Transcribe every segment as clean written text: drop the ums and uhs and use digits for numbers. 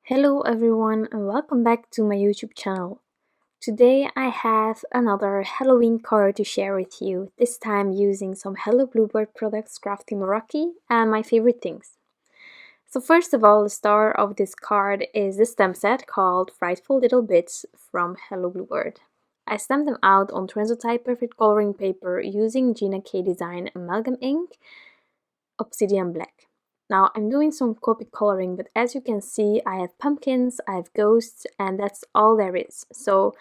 Hello everyone and welcome back to my YouTube channel. Today I have another Halloween card to share with you, this time using some Hello Bluebird products, Crafty Meraki, and my favorite things. So first of all, the star of this card is the stamp set called Frightful Little Bits from Hello Bluebird. I stamped them out on Transotype perfect coloring paper using Gina K Design Amalgam ink, Obsidian black. Now I'm doing some Copic coloring, but as you can see I have pumpkins, I have ghosts, and that's all there is. So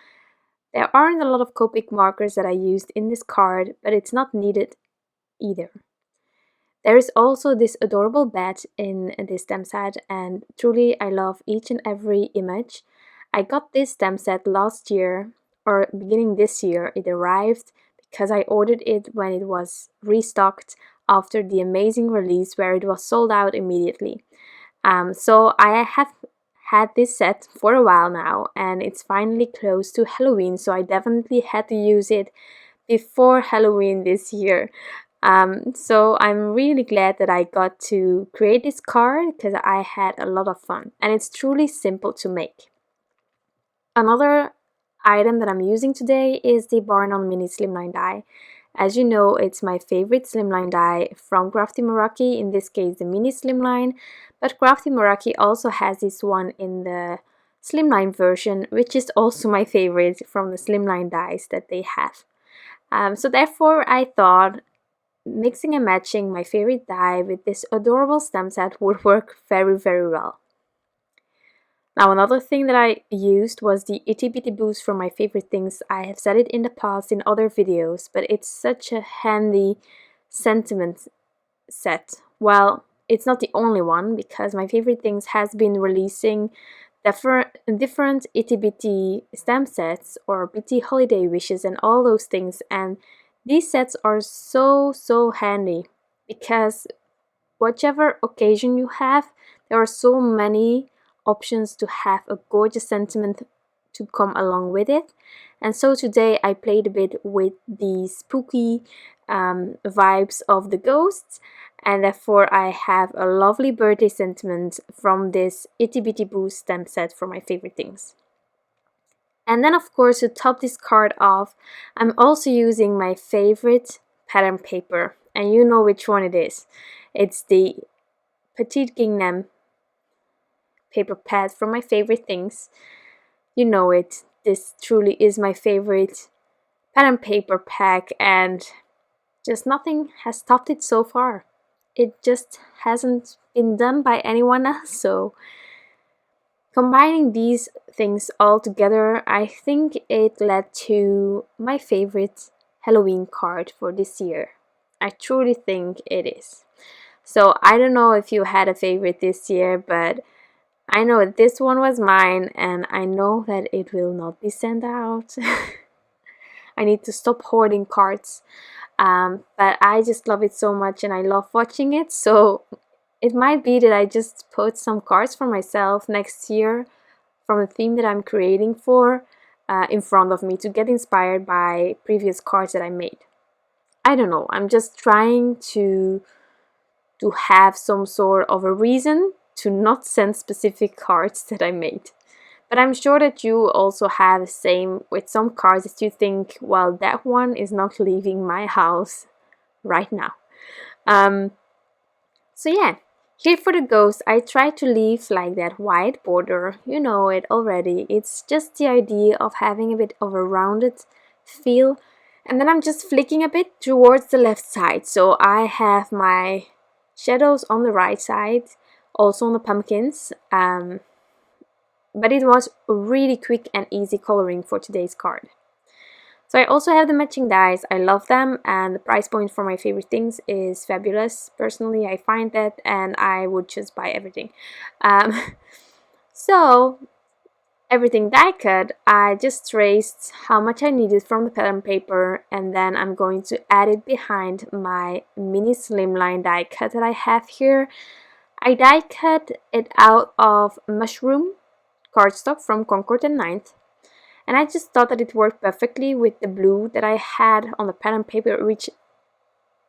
there aren't a lot of Copic markers that I used in this card, but it's not needed either. There is also this adorable bat in this stamp set, and truly I love each and every image. I got this stamp set last year, or beginning this year. It arrived because I ordered it when it was restocked after the amazing release where it was sold out immediately. So I have had this set for a while now, and it's finally close to Halloween, so I definitely had to use it before Halloween this year. So I'm really glad that I got to create this card because I had a lot of fun, and it's truly simple to make. Another item that I'm using today is the Barn Mini Slimline die. As you know, it's my favorite slimline die from Crafty Meraki, in this case the mini slimline, but Crafty Meraki also has this one in the slimline version, which is also my favorite from the slimline dies that they have. So therefore I thought mixing and matching my favorite die with this adorable stamp set would work very well. Now another thing that I used was the Itty Bitty boost for my favorite things. I have said it in the past in other videos, but it's such a handy sentiment set. Well, it's not the only one, because my favorite things has been releasing different Itty Bitty stamp sets or Bitty holiday wishes and all those things, and these sets are so handy because whichever occasion you have, there are so many options to have a gorgeous sentiment to come along with it. And so today I played a bit with the spooky vibes of the ghosts, and therefore I have a lovely birthday sentiment from this Itty Bitty Boost stamp set for my favorite things. And then of course, to top this card off, I'm also using my favorite pattern paper, and you know which one it is. It's the Petite Gingham paper pad from my favorite things. You know it. This truly is my favorite pattern paper pack, and just nothing has topped it so far. It just hasn't been done by anyone else, so combining these things all together, I think it led to my favorite Halloween card for this year. I truly think it is. So I don't know if you had a favorite this year, but I know this one was mine, and I know that it will not be sent out. I need to stop hoarding cards, but I just love it so much and I love watching it, so it might be that I just put some cards for myself next year from the theme that I'm creating for in front of me to get inspired by previous cards that I made. I don't know, I'm just trying to have some sort of a reason to not send specific cards that I made. But I'm sure that you also have the same with some cards that you think, well, that one is not leaving my house right now. So yeah, here for the ghost, I try to leave like that white border. You know it already. It's just the idea of having a bit of a rounded feel. And then I'm just flicking a bit towards the left side. So I have my shadows on the right side, also on the pumpkins. But it was really quick and easy coloring for today's card. So I also have the matching dies. I love them, and the price point for my favorite things is fabulous. Personally, I find that, and I would just buy everything. So everything die cut, I just traced how much I needed from the pattern paper, and then I'm going to add it behind my mini slimline die cut that I have here. I die cut it out of mushroom cardstock from Concord and 9th, and I just thought that it worked perfectly with the blue that I had on the pattern paper, which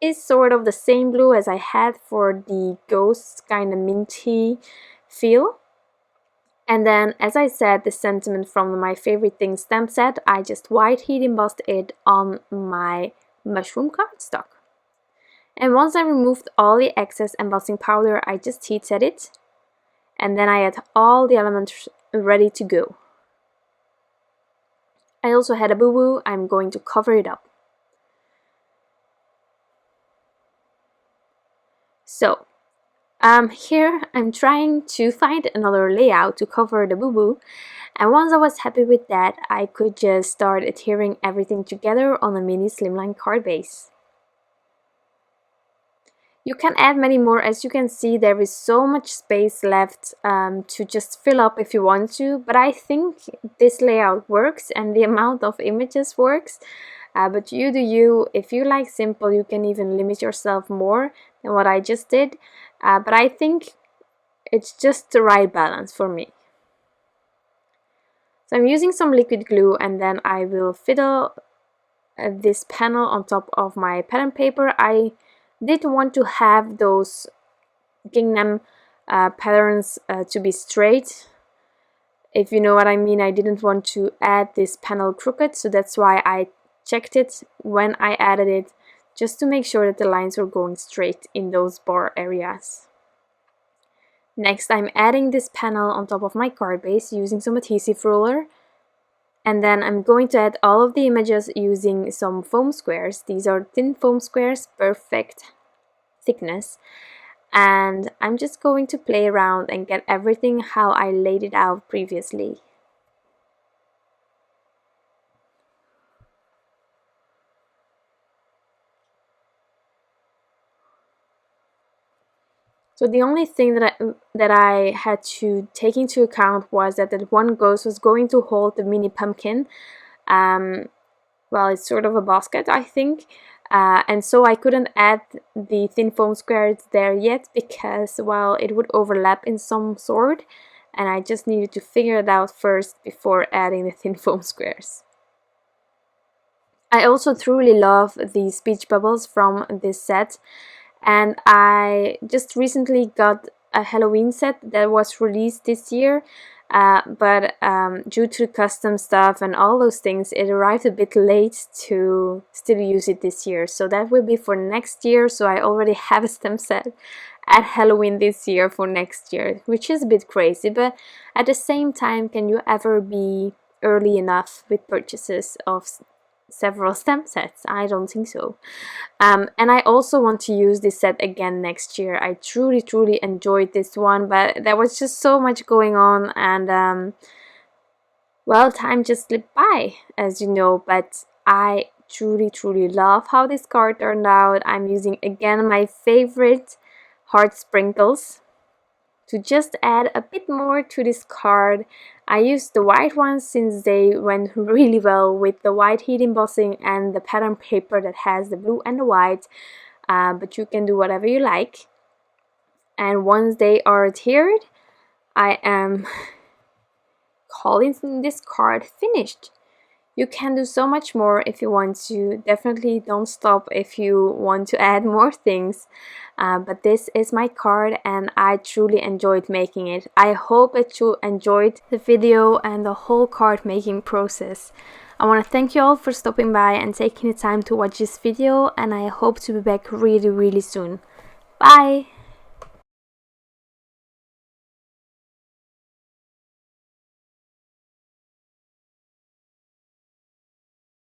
is sort of the same blue as I had for the ghost kind of minty feel. And then, as I said, the sentiment from my favorite things stamp set, I just white heat embossed it on my mushroom cardstock. And once I removed all the excess embossing powder, I just heat set it. And then I had all the elements ready to go. I also had a boo-boo. I'm going to cover it up. So, here I'm trying to find another layout to cover the boo-boo, and once I was happy with that, I could just start adhering everything together on a mini slimline card base. You can add many more. As you can see, there is so much space left to just fill up if you want to, but I think this layout works and the amount of images works. But you do you. If you like simple, you can even limit yourself more than what I just did. But I think it's just the right balance for me. So I'm using some liquid glue, and then I will fiddle this panel on top of my pattern paper. I did want to have those Gingham patterns to be straight, if you know what I mean. I didn't want to add this panel crooked, so that's why I checked it when I added it, just to make sure that the lines were going straight in those bar areas. Next, I'm adding this panel on top of my card base using some adhesive roller. And then I'm going to add all of the images using some foam squares. These are thin foam squares, perfect thickness. And I'm just going to play around and get everything how I laid it out previously. So the only thing that I had to take into account was that one ghost was going to hold the mini pumpkin. Well, it's sort of a basket, I think. And so I couldn't add the thin foam squares there yet because, well, it would overlap in some sort. And I just needed to figure it out first before adding the thin foam squares. I also truly love the speech bubbles from this set. And I just recently got a Halloween set that was released this year, but due to custom stuff and all those things, it arrived a bit late to still use it this year. So that will be for next year. So I already have a stamp set at Halloween this year for next year, which is a bit crazy. But at the same time, can you ever be early enough with purchases of several stamp sets? I don't think so. And I also want to use this set again next year. I truly enjoyed this one, but there was just so much going on, and well, time just slipped by, as you know. But I truly love how this card turned out. I'm using again my favorite heart sprinkles to just add a bit more to this card. I used the white ones since they went really well with the white heat embossing and the pattern paper that has the blue and the white, but you can do whatever you like. And once they are adhered, I am calling this card finished. You can do so much more if you want to. Definitely don't stop if you want to add more things. But this is my card and I truly enjoyed making it. I hope that you enjoyed the video and the whole card making process. I want to thank you all for stopping by and taking the time to watch this video, and I hope to be back really soon. Bye!